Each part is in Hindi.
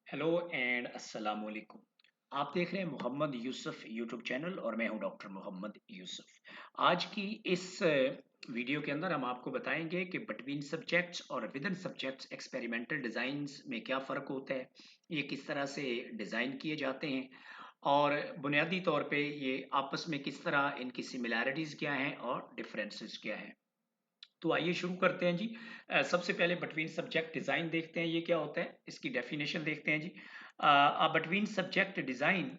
हेलो एंड अस्सलाम वालेकुम। आप देख रहे हैं मोहम्मद यूसुफ यूट्यूब चैनल और मैं हूं डॉक्टर मोहम्मद यूसुफ। आज की इस वीडियो के अंदर हम आपको बताएंगे कि बिटवीन सब्जेक्ट्स और with in subjects experimental designs में क्या फ़र्क होता है, ये किस तरह से डिज़ाइन किए जाते हैं और बुनियादी तौर पे ये आपस में किस तरह इनकी सिमिलैरिटीज़ क्या हैं और डिफरेंसेस क्या हैं। तो आइए शुरू करते हैं जी। सबसे पहले बिटवीन सब्जेक्ट डिज़ाइन देखते हैं, ये क्या होता है, इसकी डेफिनेशन देखते हैं जी। Between subject design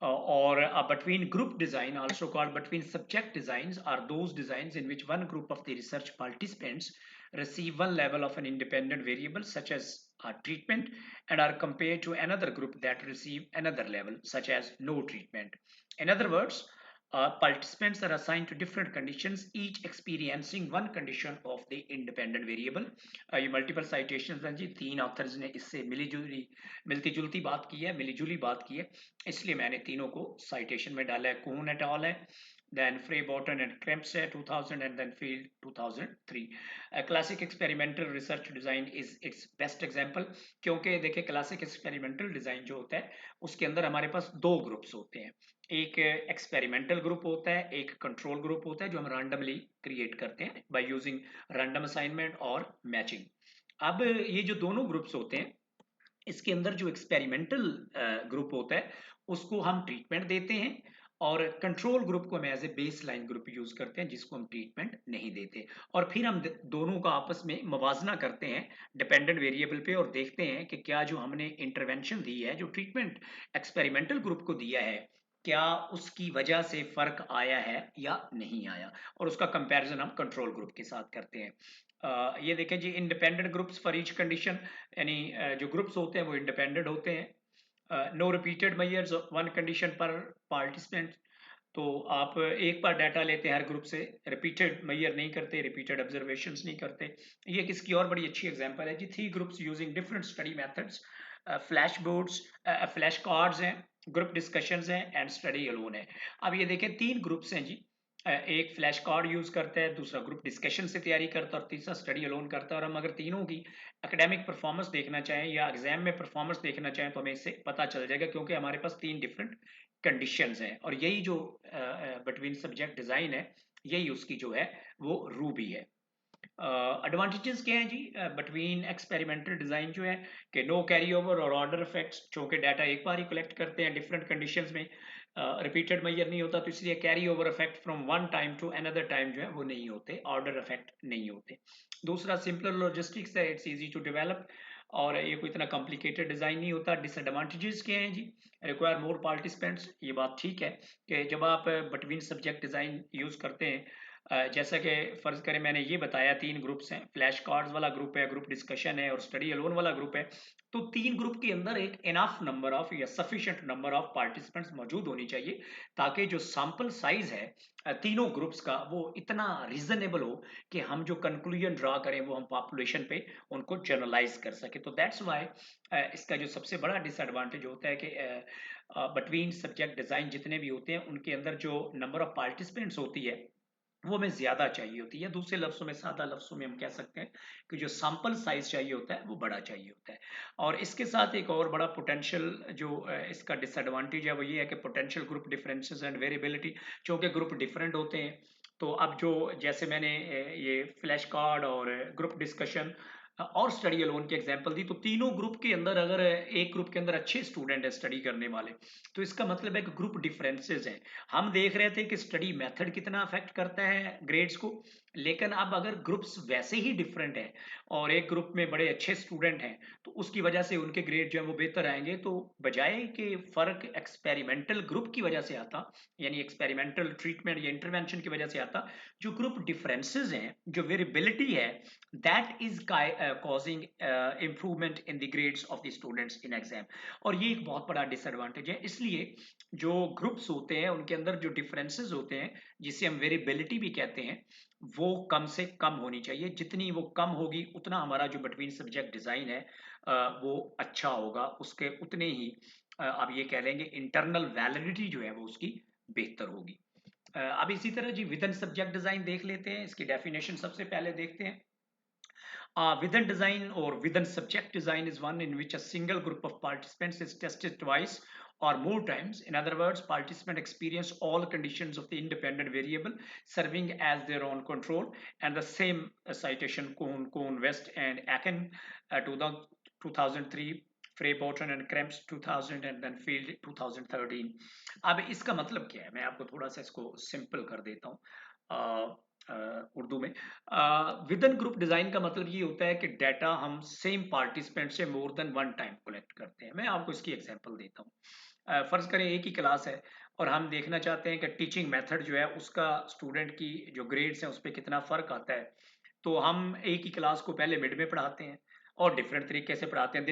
or a between group design, also called between subject designs, are those designs in which one group of the research participants receive one level of an independent variable such as a treatment and are compared to another group that receive another level such as no treatment. In other words, participants are assigned to different conditions, each experiencing one condition of the independent variable. ये multiple citations हैं जी, तीन authors ने इससे मिलती जुलती बात की है, मिली जुली बात की है, इसलिए मैंने तीनों को साइटेशन में डाला है। कून एट ऑल है, देन फ्रे बॉटन एंड क्रेम्प्स है 2000 and then Field 2003। Classic experimental research design is its best example, क्योंकि देखिए क्लासिक एक्सपेरिमेंटल डिजाइन जो होता है उसके अंदर हमारे पास दो ग्रुप्स होते हैं। एक एक्सपेरिमेंटल ग्रुप होता है, एक कंट्रोल ग्रुप होता है जो हम रैंडमली क्रिएट करते हैं बाय यूजिंग रैंडम असाइनमेंट और मैचिंग। अब ये जो दोनों ग्रुप्स होते हैं, इसके अंदर जो एक्सपेरिमेंटल ग्रुप होता है उसको हम ट्रीटमेंट देते हैं और कंट्रोल ग्रुप को हम as a baseline group use करते हैं जिसको हम ट्रीटमेंट नहीं देते। और फिर हम दोनों का आपस में मवाजना करते हैं डिपेंडेंट वेरिएबल पे और देखते हैं कि क्या जो हमने इंटरवेंशन दी है, जो ट्रीटमेंट एक्सपेरिमेंटल ग्रुप को दिया है, क्या उसकी वजह से फर्क आया है या नहीं आया, और उसका कंपैरिजन हम कंट्रोल ग्रुप के साथ करते हैं। ये देखें जी, independent groups for each condition, यानी जो ग्रुप्स होते हैं वो इंडिपेंडेंट होते हैं। No repeated measures, one condition per participant. तो आप एक बार डाटा लेते हैं हर ग्रुप से, रिपीटेड मेजर नहीं करते, रिपीटेड ऑब्जर्वेशंस नहीं करते। ये किसकी और बड़ी अच्छी एग्जांपल है जी, three groups using different study methods, flash boards, flash cards हैं, ग्रुप डिस्कशंस हैं एंड स्टडी अलोन है। अब ये देखें तीन ग्रुप्स हैं जी, एक फ्लैश कार्ड यूज करता है, दूसरा ग्रुप डिस्कशन से तैयारी करता है और तीसरा स्टडी अलोन करता है। और हम अगर तीनों की एकेडमिक परफॉर्मेंस देखना चाहें या एग्जाम में परफॉर्मेंस देखना चाहें तो हमें इससे पता चल जाएगा, क्योंकि हमारे पास तीन डिफरेंट कंडीशंस हैं और यही जो बिटवीन सब्जेक्ट डिजाइन है, यही उसकी जो है वो रूबी है। एडवांटेजेस क्या हैं जी बिटवीन एक्सपेरिमेंटल डिजाइन जो है, कि नो कैरी ओवर और ऑर्डर इफेक्ट्स, चूंकि डाटा एक बार ही कलेक्ट करते हैं डिफरेंट कंडीशंस में, रिपीटेड मेजर नहीं होता, तो इसलिए carry over effect from one time to another time जो है वो नहीं होते, ऑर्डर इफेक्ट नहीं होते। दूसरा सिंपल लॉजिस्टिक्स है, इट्स इजी टू डेवलप और ये कोई इतना कॉम्प्लिकेटेड डिजाइन नहीं होता। डिसएडवांटेजेस क्या हैं जी, रिक्वायर मोर पार्टिसिपेंट्स, ये बात ठीक है कि जब आप बिटवीन सब्जेक्ट डिजाइन यूज करते हैं, जैसा कि फर्ज करें मैंने ये बताया तीन ग्रुप्स हैं, फ्लैश कार्ड्स वाला ग्रुप है, ग्रुप डिस्कशन है और स्टडी अलोन वाला ग्रुप है। तो तीन ग्रुप के अंदर एक इनफ नंबर ऑफ या सफिशिएंट नंबर ऑफ पार्टिसिपेंट्स मौजूद होनी चाहिए, ताकि जो सैंपल साइज है तीनों ग्रुप्स का वो इतना रीजनेबल हो कि हम जो कंक्लूजन ड्रा करें वो हम पॉपुलेशन पे उनको जनरलाइज कर सके। तो दैट्स वाई इसका जो सबसे बड़ा डिसएडवांटेज होता है कि बिटवीन सब्जेक्ट डिजाइन जितने भी होते हैं उनके अंदर जो नंबर ऑफ पार्टिसिपेंट्स होती है वो हमें ज्यादा चाहिए होती है। दूसरे लफ्जों में, सादा लफ्जों में हम कह सकते हैं कि जो सैंपल साइज चाहिए होता है वो बड़ा चाहिए होता है। और इसके साथ एक और बड़ा पोटेंशियल जो इसका डिसएडवांटेज है वो ये है कि potential group differences and variability, क्योंकि ग्रुप डिफरेंट होते हैं। तो अब जो जैसे मैंने ये फ्लैश कार्ड और ग्रुप डिस्कशन और स्टडी अलोन की एग्जांपल दी, तो तीनों ग्रुप के अंदर अगर एक ग्रुप के अंदर अच्छे स्टूडेंट है स्टडी करने वाले, तो इसका मतलब है कि ग्रुप डिफरेंसेस हैं। हम देख रहे थे कि स्टडी मेथड कितना अफेक्ट करता है ग्रेड्स को, लेकिन अब अगर ग्रुप्स वैसे ही डिफरेंट हैं और एक ग्रुप में बड़े अच्छे स्टूडेंट हैं तो उसकी वजह से उनके ग्रेड जो है वो बेहतर आएंगे। तो बजाय कि फर्क एक्सपेरिमेंटल ग्रुप की वजह से आता, यानी एक्सपेरिमेंटल ट्रीटमेंट या इंटरवेंशन की वजह से आता, जो ग्रुप डिफरेंसेस हैं, जो वेरिएबिलिटी है, that is causing improvement in the grades of the students in exam. और ये एक बहुत बड़ा डिसएडवांटेज है। इसलिए जो ग्रुप्स होते हैं उनके अंदर जो डिफरेंसेस होते हैं, जिसे हम वेरिएबिलिटी भी कहते हैं, वो कम से कम होनी चाहिए। जितनी वो कम होगी उतना हमारा जो बिटवीन सब्जेक्ट डिजाइन है वो अच्छा होगा, उसके उतने ही आप ये कह लेंगे इंटरनल वैलिडिटी जो है वो उसकी बेहतर होगी। अब इसी तरह जी विद इन सब्जेक्ट डिजाइन देख लेते हैं, इसकी डेफिनेशन सबसे पहले देखते हैं। Within design or within subject design is one in which a single group of participants is tested twice or more times. In other words, participants experience all conditions of the independent variable serving as their own control. And the same citation Cohn, West and Aken, 2003, Frey बॉटन and Cramps 2000 and then Field 2013। अब इसका मतलब क्या है, मैं आपको थोड़ा सा इसको सिंपल कर देता हूँ उर्दू में। विद इन ग्रुप डिजाइन का मतलब ये होता है कि डाटा हम सेम पार्टिसिपेंट से मोर देन वन टाइम कलेक्ट करते हैं। मैं आपको इसकी एग्जांपल देता हूँ। फर्ज करें एक ही क्लास है और हम देखना चाहते हैं कि टीचिंग मेथड जो है उसका स्टूडेंट की जो ग्रेड्स हैं उस पर कितना फर्क आता है। तो हम एक ही क्लास को पहले मिड में पढ़ाते हैं और डिफरेंट तरीके से पढ़ाते हैं।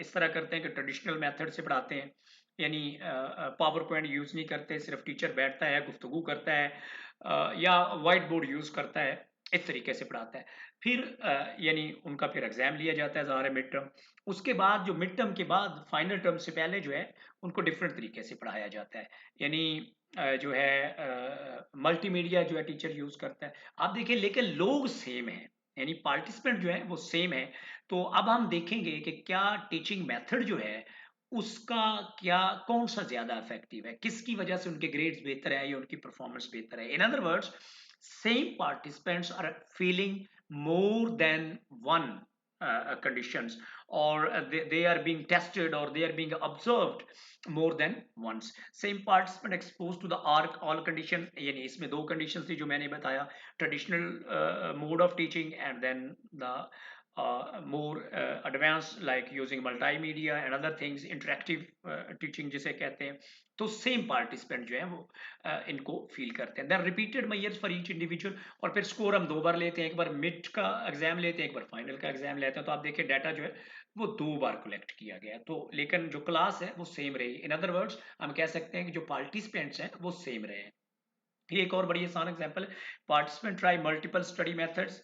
इस तरह करते हैं कि ट्रेडिशनल मेथड से पढ़ाते हैं, यानी पावर पॉइंट यूज़ नहीं करते, सिर्फ टीचर बैठता है, गुफ्तगू करता है या वाइट बोर्ड यूज़ करता है, इस तरीके से पढ़ाता है। फिर यानी उनका फिर एग्जाम लिया जाता है ज़ाहिर है मिड टर्म। उसके बाद जो मिड टर्म के बाद फाइनल टर्म से पहले जो है उनको डिफरेंट तरीके से पढ़ाया जाता है, यानी जो है मल्टीमीडिया जो है टीचर यूज़ करता है। आप देखिए लेकिन लोग सेम हैं, यानी पार्टिसिपेंट जो है वो सेम है। तो अब हम देखेंगे कि क्या टीचिंग मेथड जो है उसका क्या कौन सा ज्यादा इफेक्टिव है, किसकी वजह से उनके ग्रेड्स बेहतर है या उनकी परफॉर्मेंस बेहतर है। In other words, same participants are feeling more than one conditions, or they are being tested or they are being observed more than once. Same participant exposed to the all condition, यानी इसमें दो conditions थी जो मैंने बताया, traditional mode of teaching and then the more advanced like using multimedia and other things, interactive teaching जिसे कहते हैं। तो सेम पार्टिसिपेंट जो है वो इनको फील करते हैं। Then repeated measures for each individual, और फिर स्कोर हम दो बार लेते हैं, एक बार मिड का एग्जाम लेते हैं, एक बार फाइनल का एग्जाम लेते हैं। तो आप देखिए डाटा जो है वो दो बार कलेक्ट किया गया, तो लेकिन जो क्लास है वो सेम रही। इन अदर वर्ड्स हम कह सकते हैं कि जो पार्टिसिपेंट्स हैं वो सेम रहे हैं। ये एक और बड़ी आसान एग्जांपल है। Participant try multiple study methods,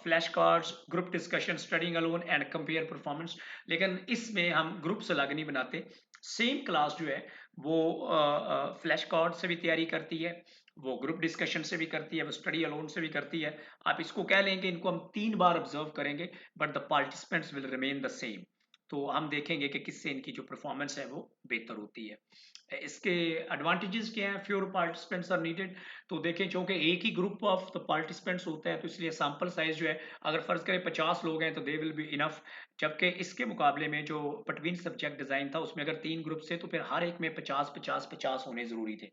flash cards, group discussion, studying alone and compare performance. लेकिन इसमें हम ग्रुप्स अलग नहीं बनाते। सेम क्लास जो है वो फ्लैश कार्ड से भी तैयारी करती है, वो ग्रुप डिस्कशन से भी करती है, वो स्टडी अलोन से भी करती है। आप इसको कह लेंगे इनको हम 3 बार ऑब्जर्व करेंगे but the participants will remain the same. तो हम देखेंगे कि किससे इनकी जो परफॉर्मेंस है वो बेहतर होती है। इसके एडवांटेजेस क्या हैं? Fewer participants are needed. तो देखें चूंकि एक ही ग्रुप ऑफ द पार्टिसिपेंट्स होता है तो इसलिए सैंपल साइज जो है, अगर फर्ज करें 50 लोग हैं तो दे विल बी इनफ। जबकि इसके मुकाबले में जो पटवीन सब्जेक्ट डिजाइन था उसमें अगर 3 ग्रुप थे तो फिर हर एक में 50 होने जरूरी थे।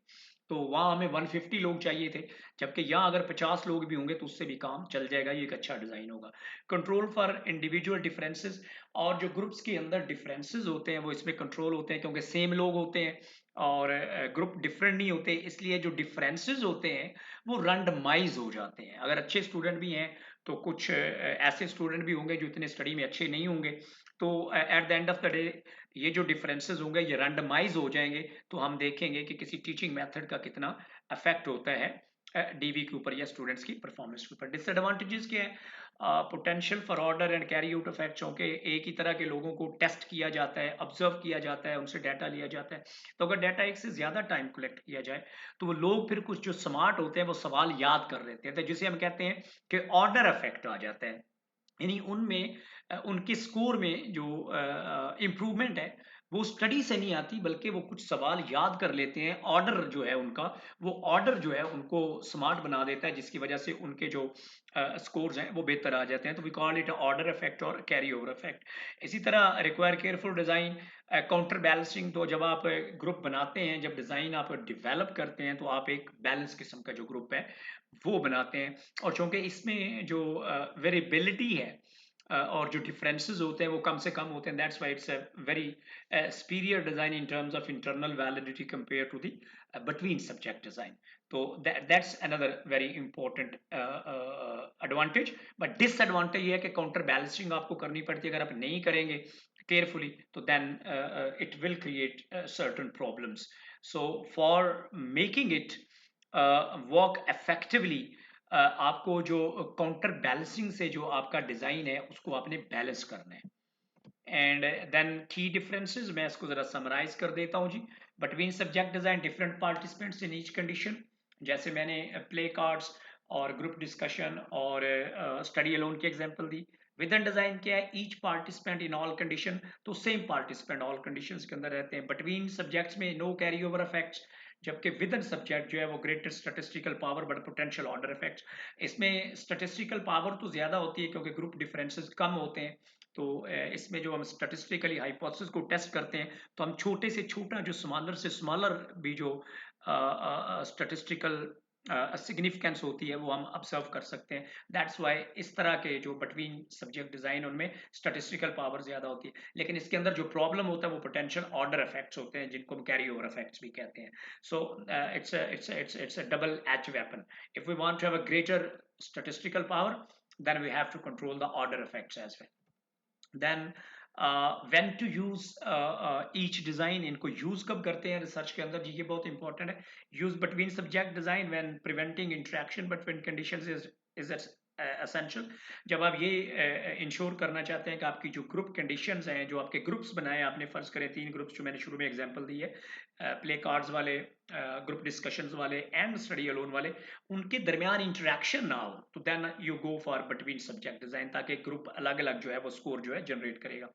तो वहां हमें 150 लोग चाहिए थे, जबकि यहाँ अगर 50 लोग भी होंगे तो उससे भी काम चल जाएगा, ये एक अच्छा डिजाइन होगा। कंट्रोल फॉर इंडिविजुअल डिफरेंसेस, और जो ग्रुप्स के अंदर डिफरेंसेस होते हैं वो इसमें कंट्रोल होते हैं क्योंकि सेम लोग होते हैं और ग्रुप डिफरेंट नहीं होते, इसलिए जो डिफरेंसेस होते हैं वो रैंडमाइज हो जाते हैं। अगर अच्छे स्टूडेंट भी हैं तो कुछ ऐसे स्टूडेंट भी होंगे जो इतने स्टडी में अच्छे नहीं होंगे। तो at the end of the day ये जो डिफरेंसेस होंगे ये रैंडमाइज हो जाएंगे। तो हम देखेंगे कि किसी टीचिंग मेथड का कितना इफेक्ट होता है डीवी के ऊपर या स्टूडेंट्स की परफॉर्मेंस के ऊपर। डिसएडवांटेजेस क्या है? Potential for order and carry out effect, क्योंकि एक ही तरह के लोगों को टेस्ट किया जाता है, ऑब्जर्व किया जाता है, उनसे डाटा लिया जाता है। तो अगर डाटा एक से ज्यादा टाइम कलेक्ट किया जाए तो वो लोग फिर कुछ जो स्मार्ट होते हैं वो सवाल याद कर लेते हैं, तो जिसे हम कहते हैं कि ऑर्डर इफेक्ट आ जाता है। यानी उनमें उनके स्कोर में जो इम्प्रूवमेंट है वो स्टडी से नहीं आती बल्कि वो कुछ सवाल याद कर लेते हैं। ऑर्डर जो है उनका, वो ऑर्डर जो है उनको स्मार्ट बना देता है जिसकी वजह से उनके जो स्कोर्स हैं वो बेहतर आ जाते हैं। तो we call it order effect और कैरी ओवर इफेक्ट। इसी तरह require careful design, counterbalancing. तो जब आप ग्रुप बनाते हैं, जब डिजाइन आप डेवलप करते हैं तो आप एक बैलेंस किस्म का जो ग्रुप है वो बनाते हैं। और चूंकि इसमें जो वेरिएबिलिटी है और जो डिफरेंसेस होते हैं वो कम से कम होते हैं, that's why it's a very superior design in terms of internal validity compared to the between subject design. So that's another very important advantage. But disadvantage ये है कि counter balancing आपको करनी पड़ती है। अगर आप नहीं करेंगे carefully तो then it will create certain problems. So for making it work effectively, आपको जो काउंटर बैलेंसिंग से जो आपका डिजाइन है उसको आपने बैलेंस करना है। एंड देन की डिफरेंसेस मैं इसको जरा समराइज कर देता हूं जी। Between subject design different participants in each condition, जैसे मैंने प्ले कार्ड्स और ग्रुप डिस्कशन और स्टडी अलोन की एग्जांपल दी। विद इन डिजाइन क्या है, each participant in all condition, तो सेम पार्टिसिपेंट ऑल कंडीशंस के अंदर रहते हैं। बिटवीन सब्जेक्ट्स में नो कैरी ओवर इफेक्ट्स, जबकि विद इन सब्जेक्ट जो है वो greater statistical power but potential order effects. इसमें स्टैटिस्टिकल पावर तो ज्यादा होती है क्योंकि ग्रुप डिफरेंसेस कम होते हैं। तो इसमें जो हम स्टैटिस्टिकली हाइपोथेसिस को टेस्ट करते हैं तो हम छोटे से छोटा जो स्मॉलर से स्मॉलर भी जो स्टैटिस्टिकल सिग्निफिकेंस होती है वो हम ऑब्जर्व कर सकते हैं। दैट्स वाई इस तरह के जो बिटवीन सब्जेक्ट डिजाइन उनमें स्टैटिस्टिकल पावर ज्यादा होती है। लेकिन इसके अंदर जो प्रॉब्लम होता है वो पोटेंशियल ऑर्डर इफेक्ट्स होते हैं जिनको हम कैरी ओवर इफेक्ट्स भी कहते हैं। सो it's a double edged weapon. If we want to have a greater statistical power, then we have to control the order effects as well. Then when to use each design, इनको use कब करते हैं रिसर्च के अंदर जी, ये बहुत इंपॉर्टेंट है। use between subject design when preventing interaction between conditions is essential। जब आप ये इंश्योर करना चाहते हैं कि आपकी जो ग्रुप कंडीशंस हैं, जो आपके ग्रुप्स बनाए आपने, फर्ज करें 3 ग्रुप्स जो मैंने शुरू में एग्जांपल दी है, प्ले कार्ड्स वाले, ग्रुप डिस्कशंस वाले एंड स्टडी अलोन वाले, उनके दरमियान इंटरेक्शन ना हो, तो then you go for between subject design, ताकि ग्रुप अलग अलग जो है वो स्कोर जो है जनरेट करेगा।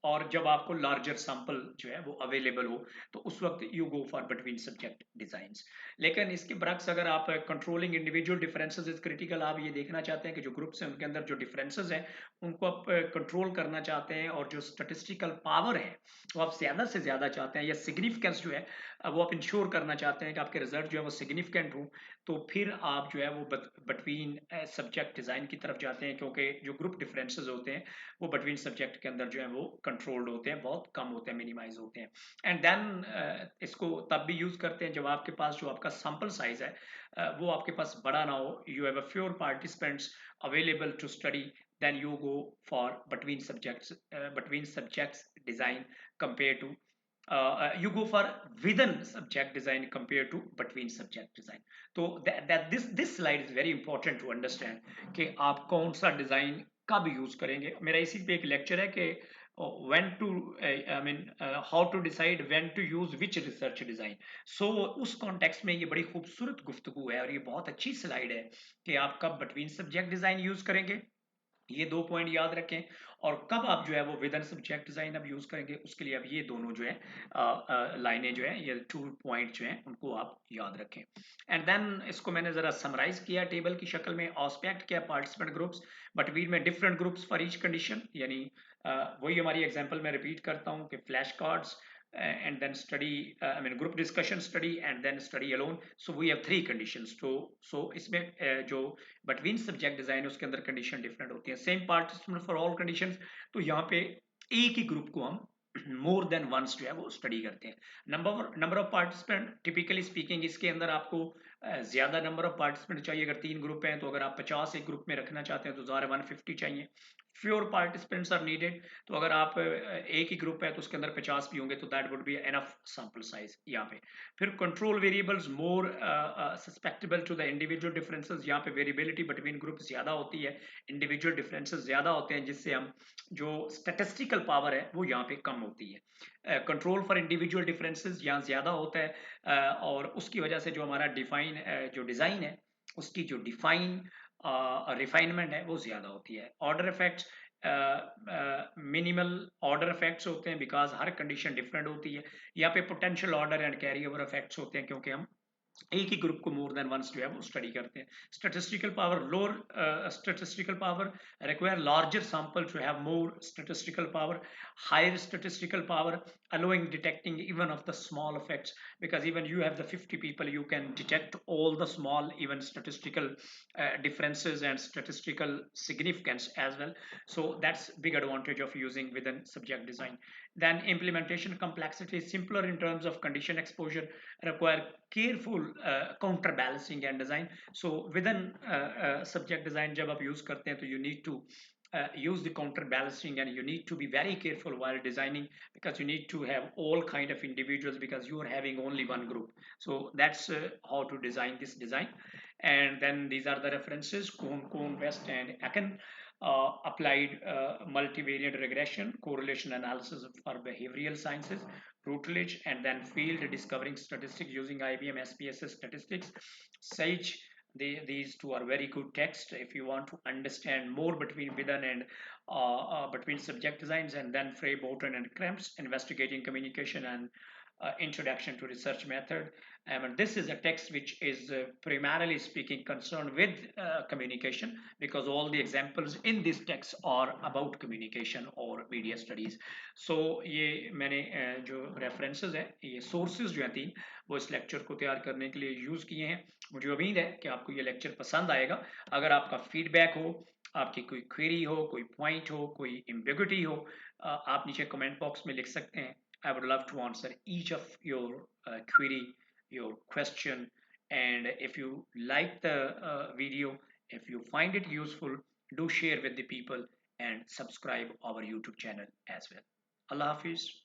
और जब आपको लार्जर सैंपल जो है वो अवेलेबल हो तो उस वक्त you go for between subject designs. लेकिन इसके बरक्स अगर आप controlling individual differences is critical, आप ये देखना चाहते हैं कि जो ग्रुप्स हैं उनके अंदर जो डिफरेंसेस हैं उनको आप कंट्रोल करना चाहते हैं, और जो स्टेटिस्टिकल पावर है वो आप ज्यादा से ज्यादा चाहते हैं, या सिग्निफिकेंस जो है वो आप इंश्योर करना चाहते हैं कि आपके रिजल्ट जो है वो सिग्निफिकेंट हो, तो फिर आप जो है वो बिटवीन सब्जेक्ट डिजाइन की तरफ जाते हैं, क्योंकि जो ग्रुप डिफरेंसेस होते हैं वो बिटवीन सब्जेक्ट के अंदर जो है वो कंट्रोल्ड होते हैं, बहुत कम होते हैं, मिनिमाइज होते हैं। एंड देन इसको तब भी यूज करते हैं जब आपके पास जो आपका सैंपल साइज है वो आपके पास बड़ा ना हो, you have a fewer participants available to study, then you go for between subjects design compared to you go for within subject design compared to between subject design। तो this slide is very important to understand कि आप कौन सा डिजाइन कब यूज करेंगे। मेरा इसी पे एक लेक्चर है कि when to I mean how to decide when to use which research design। so उस कॉन्टेक्स्ट में ये बड़ी खूबसूरत गुफ्तगू है और ये बहुत अच्छी स्लाइड है कि आप कब बिटवीन सब्जेक्ट डिजाइन यूज करेंगे, ये 2 पॉइंट याद रखें, और कब आप जो है वो विद इन सब्जेक्ट डिजाइन अब यूज करेंगे, उसके लिए अब ये दोनों जो है लाइनें जो है, ये 2 पॉइंट जो हैं उनको आप याद रखें। एंड देन इसको मैंने जरा समराइज किया टेबल की शक्ल में। ऑस्पेक्ट क्या, पार्टिसिपेंट ग्रुप्स, बट वीर में different groups for each condition, यानी वही हमारी एग्जांपल में रिपीट करता हूँ कि flash cards and then study I mean group discussion study and then study alone, so we have 3 conditions। so इसमें जो between subject design है उसके अंदर condition different होती है, same participant for all conditions। तो यहाँ पे एक ही ग्रुप को हम मोर देन वंस जो है वो स्टडी करते हैं। Number of participant typically speaking इसके अंदर आपको ज्यादा नंबर ऑफ पार्टिसिपेंट चाहिए। अगर 3 ग्रुप हैं तो अगर आप 50 एक ग्रुप में रखना चाहते हैं तो ज़ाहिर 150 चाहिए। फ्योर पार्टिसिपेंट्स आर नीडेड, तो अगर आप एक ही ग्रुप है तो उसके अंदर 50 भी होंगे तो that would be enough sample size यहाँ पे। फिर control variables more susceptible to the individual differences, यहाँ पे वेरिएबिलिटी बिटवीन ग्रुप ज्यादा होती है, इंडिविजुअल डिफरेंसेस ज्यादा होते हैं, जिससे हम जो स्टैटिस्टिकल पावर है वो यहाँ पे कम होती है। कंट्रोल फॉर इंडिविजुअल डिफरेंसेस यहाँ ज्यादा होता है और उसकी वजह से जो हमारा डिफाइन जो डिजाइन है उसकी जो डिफाइन रिफाइनमेंट है वो ज्यादा होती है। Order effects minimal order effects होते हैं बिकॉज हर कंडीशन डिफरेंट होती है। यहाँ पे potential order and carry over effects होते हैं क्योंकि हम एक ही ग्रुप को मोर देन वंस जो है वो स्टडी करते हैं। Statistical power lower statistical power require larger sample to have more statistical power, higher statistical power allowing detecting even of the small effects, because even you have the 50 people you can detect all the small even statistical differences and statistical significance as well, so that's big advantage of using within subject design. Then implementation complexity is simpler in terms of condition exposure, require careful counterbalancing and design। so within subject design जब आप use करते हैं तो you need to use the counterbalancing and you need to be very careful while designing, because you need to have all kind of individuals because you are having only one group। so that's how to design this design। and then these are the references: Kohn, West and Aken, applied multivariate regression, correlation analysis for behavioral sciences, Routledge, and then field discovering statistics using IBM SPSS statistics, Sage, These two are very good texts if you want to understand more between Bidan and between subject designs, and then Frey, Bolton, and Kremps, investigating communication and introduction to research method. And this is a text which is primarily speaking concerned with communication, because all the examples in this text are about communication or media studies. So ये मैंने जो references है, ये sources जो हैं तीन, वो इस lecture को तैयार करने के लिए use किए हैं। मुझे उम्मीद है कि आपको ये lecture पसंद आएगा। अगर आपका feedback हो, आपकी कोई query हो, कोई point हो, कोई ambiguity हो, आप नीचे comment box में लिख सकते हैं। I would love to answer each of your query, your question, and if you like the video, if you find it useful, do share with the people and subscribe our YouTube channel as well. Allah Hafiz.